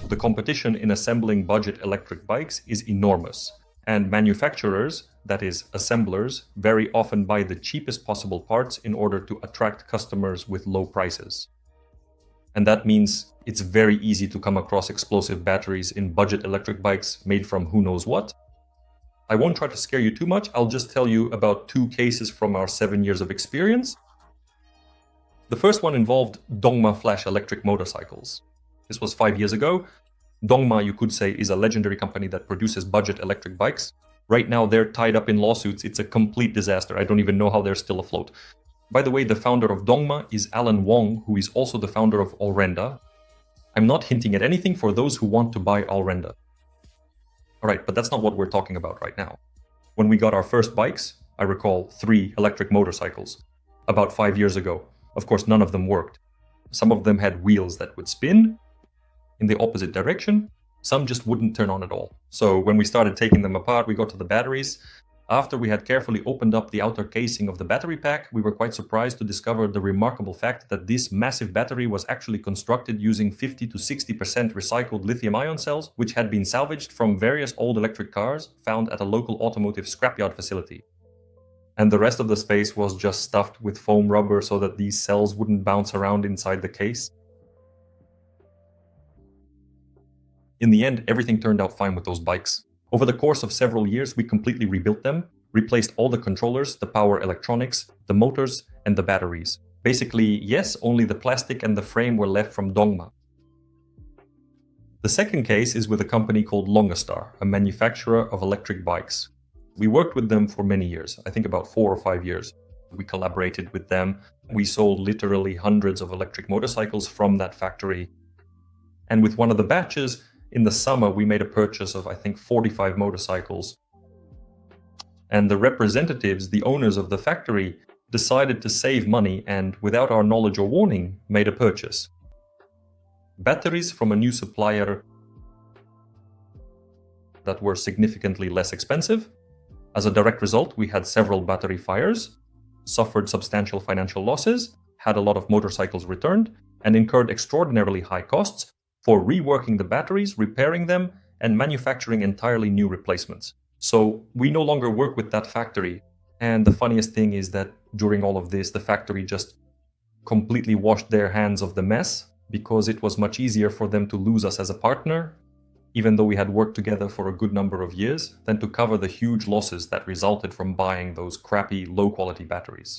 The competition in assembling budget electric bikes is enormous, and manufacturers, that is, assemblers, very often buy the cheapest possible parts in order to attract customers with low prices. And that means it's very easy to come across explosive batteries in budget electric bikes made from who knows what. I won't try to scare you too much, I'll just tell you about 2 cases from our 7 years of experience. The first one involved Dongma Flash electric motorcycles. This was 5 years ago. Dongma, you could say, is a legendary company that produces budget electric bikes. Right now, they're tied up in lawsuits. It's a complete disaster. I don't even know how they're still afloat. By the way, the founder of Dongma is Alan Wong, who is also the founder of Allrenda. I'm not hinting at anything for those who want to buy Allrenda. All right, but that's not what we're talking about right now. When we got our first bikes, I recall 3 electric motorcycles, about 5 years ago. Of course, none of them worked. Some of them had wheels that would spin in the opposite direction. Some just wouldn't turn on at all. So when we started taking them apart, we got to the batteries. After we had carefully opened up the outer casing of the battery pack, we were quite surprised to discover the remarkable fact that this massive battery was actually constructed using 50 to 60% recycled lithium-ion cells, which had been salvaged from various old electric cars found at a local automotive scrapyard facility. And the rest of the space was just stuffed with foam rubber so that these cells wouldn't bounce around inside the case. In the end, everything turned out fine with those bikes. Over the course of several years, we completely rebuilt them, replaced all the controllers, the power electronics, the motors, and the batteries. Basically, yes, only the plastic and the frame were left from Dongma. The second case is with a company called Longastar, a manufacturer of electric bikes. We worked with them for many years, I think about 4 or 5 years. We collaborated with them. We sold literally hundreds of electric motorcycles from that factory. And with one of the batches, in the summer, we made a purchase of, I think, 45 motorcycles. And the representatives, the owners of the factory, decided to save money and, without our knowledge or warning, made a purchase. Batteries from a new supplier that were significantly less expensive. As a direct result, we had several battery fires, suffered substantial financial losses, had a lot of motorcycles returned, and incurred extraordinarily high costs for reworking the batteries, repairing them, and manufacturing entirely new replacements. So we no longer work with that factory. And the funniest thing is that during all of this, the factory just completely washed their hands of the mess because it was much easier for them to lose us as a partner, even though we had worked together for a good number of years, than to cover the huge losses that resulted from buying those crappy, low-quality batteries.